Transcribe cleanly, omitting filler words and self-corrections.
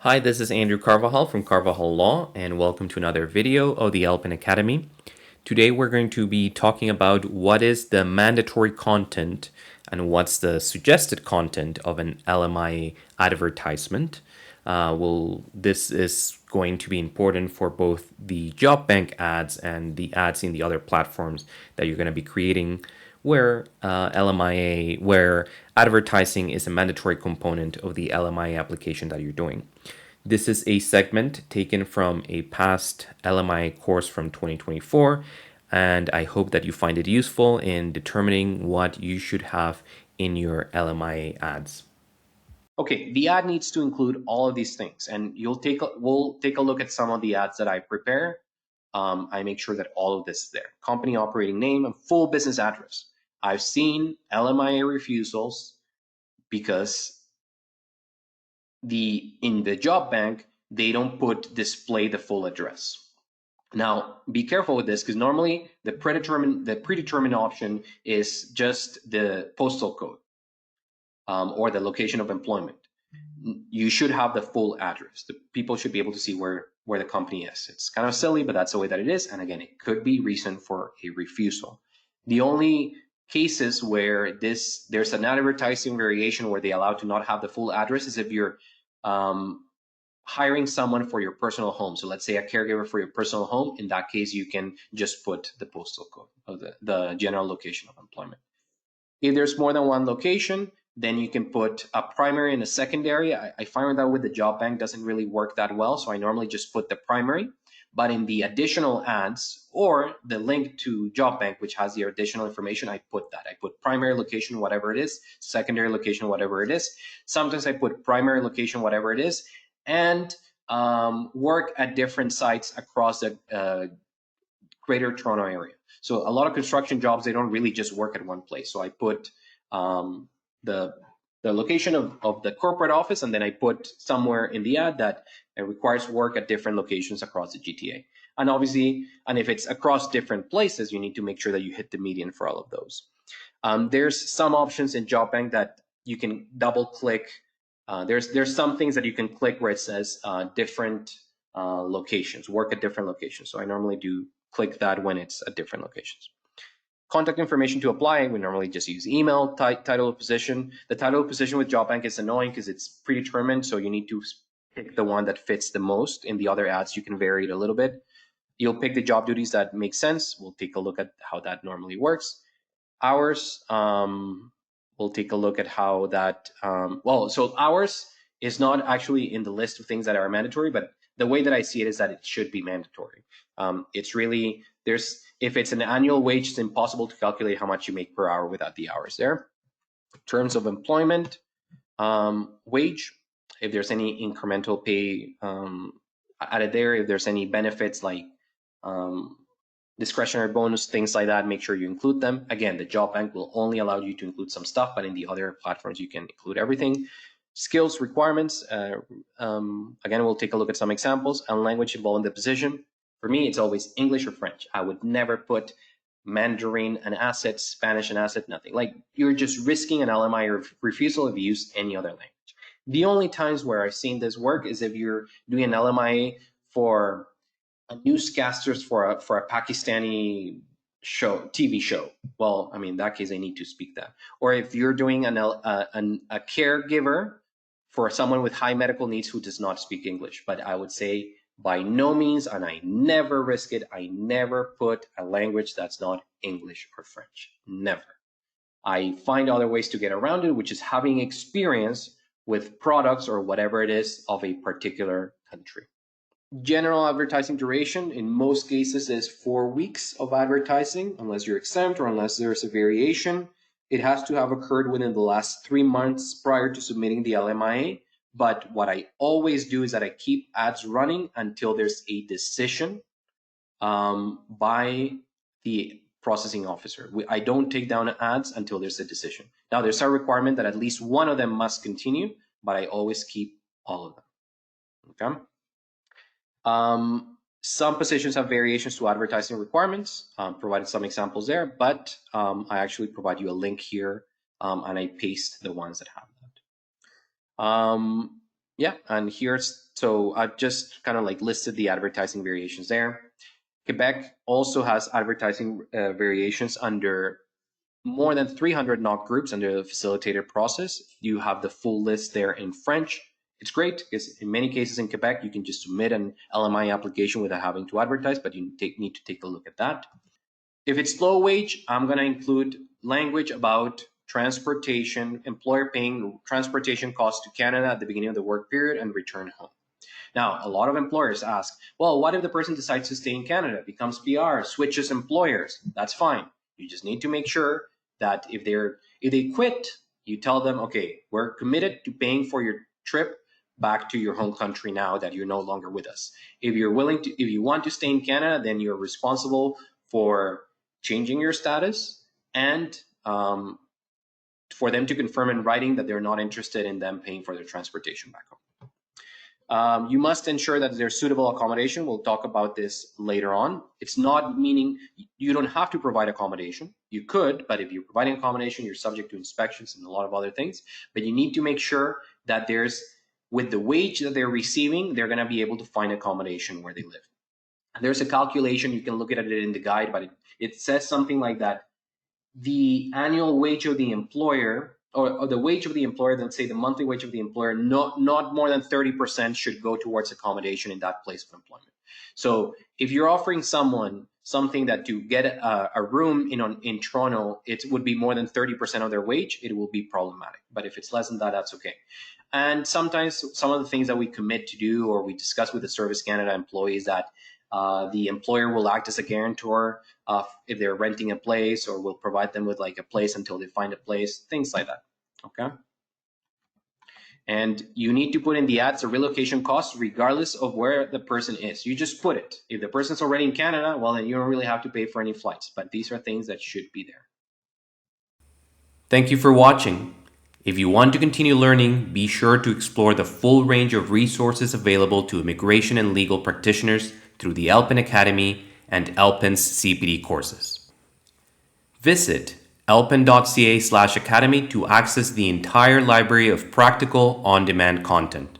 Hi, this is Andrew Carvajal from Carvajal Law, and welcome to another video of the Alpin Academy. Today we're going to be talking about what is the mandatory content and what's the suggested content of an LMIA advertisement. This is going to be important for both the job bank ads and the ads in the other platforms that you're going to be creating where where advertising is a mandatory component of the LMIA application that you're doing. This is a segment taken from a past LMIA course from 2024, and I hope that you find it useful in determining what you should have in your LMIA ads. Okay, the ad needs to include all of these things, and we'll take a look at some of the ads that I prepare. I make sure that all of this is there: company operating name and full business address. I've seen LMIA refusals because in the job bank they don't display the full address. Now, be careful with this because normally the predetermined option is just the postal code or the location of employment. You should have the full address. The people should be able to see where the company is. It's kind of silly, but that's the way that it is. And again, it could be reason for a refusal. The only cases where there's an advertising variation where they allow to not have the full address is if you're hiring someone for your personal home. So let's say a caregiver for your personal home. In that case, you can just put the postal code of the general location of employment. If there's more than one location, then you can put a primary and a secondary. I find that with the job bank doesn't really work that well. So I normally just put the primary, but in the additional ads or the link to job bank, which has the additional information, I put that. I put primary location, whatever it is, secondary location, whatever it is. Sometimes I put primary location, whatever it is, and work at different sites across the Greater Toronto area. So a lot of construction jobs, they don't really just work at one place. So I put the location of the corporate office, and then I put somewhere in the ad that it requires work at different locations across the GTA. And obviously, and if it's across different places, you need to make sure that you hit the median for all of those. There's some options in Job Bank that you can double click. There's some things that you can click where it says different locations, work at different locations. So I normally do click that when it's at different locations. Contact information to apply, we normally just use email, title of position. The title of position with Job Bank is annoying because it's predetermined, so you need to pick the one that fits the most. In the other ads, you can vary it a little bit. You'll pick the job duties that make sense. We'll take a look at how that normally works. Hours, we'll take a look at how that, so hours is not actually in the list of things that are mandatory, but the way that I see it is that it should be mandatory. It's really, if it's an annual wage, it's impossible to calculate how much you make per hour without the hours there. Terms of employment, wage, if there's any incremental pay added there, if there's any benefits like discretionary bonus, things like that, make sure you include them. Again, the job bank will only allow you to include some stuff, but in the other platforms, you can include everything. Skills requirements, again, we'll take a look at some examples. And language involved in the position. For me, it's always English or French. I would never put Mandarin an asset, Spanish an asset, nothing. Like, you're just risking an LMI refusal if you use any other language. The only times where I've seen this work is if you're doing an LMI for a newscasters for a Pakistani TV show. Well, I mean, in that case, I need to speak that. Or if you're doing a caregiver for someone with high medical needs who does not speak English. But I would say by no means, and I never risk it, I never put a language that's not English or French. Never. I find other ways to get around it, which is having experience with products or whatever it is of a particular country. General advertising duration in most cases is 4 weeks of advertising, unless you're exempt or unless there's a variation. It has to have occurred within the last 3 months prior to submitting the LMIA. But what I always do is that I keep ads running until there's a decision by the processing officer. I don't take down ads until there's a decision. Now, there's a requirement that at least one of them must continue, but I always keep all of them. Okay. Some positions have variations to advertising requirements, provided some examples there, but I actually provide you a link here and I paste the ones that have that. Yeah, and so I've just kind of like listed the advertising variations there. Quebec also has advertising variations under more than 300 NOC groups under the facilitated process. You have the full list there in French. It's great because in many cases in Quebec, you can just submit an LMIA application without having to advertise, but you need to take a look at that. If it's low wage, I'm going to include language about transportation, employer paying transportation costs to Canada at the beginning of the work period and return home. Now, a lot of employers ask, well, what if the person decides to stay in Canada, becomes PR, switches employers? That's fine. You just need to make sure that if they quit, you tell them, okay, we're committed to paying for your trip back to your home country now that you're no longer with us. If you want to stay in Canada, then you're responsible for changing your status and for them to confirm in writing that they're not interested in them paying for their transportation back home. You must ensure that there's suitable accommodation. We'll talk about this later on. It's not meaning you don't have to provide accommodation. You could, but if you're providing accommodation, you're subject to inspections and a lot of other things. But you need to make sure that with the wage that they're receiving, they're going to be able to find accommodation where they live. There's a calculation. You can look at it in the guide, but it says something like that. The annual wage of the employer or the wage of the employer, let's say the monthly wage of the employer, not more than 30% should go towards accommodation in that place of employment. So if you're offering someone something that to get a room in Toronto, it would be more than 30% of their wage, it will be problematic. But if it's less than that, that's okay. And sometimes some of the things that we commit to do or we discuss with the Service Canada employees that the employer will act as a guarantor if they're renting a place, or will provide them with like a place until they find a place, things like that. Okay. And you need to put in the ads the relocation costs regardless of where the person is. You just put it. If the person's already in Canada, well, then you don't really have to pay for any flights. But these are things that should be there. Thank you for watching. If you want to continue learning, be sure to explore the full range of resources available to immigration and legal practitioners through the LPIN Academy and LPIN's CPD courses. Visit lpin.ca/academy to access the entire library of practical, on-demand content.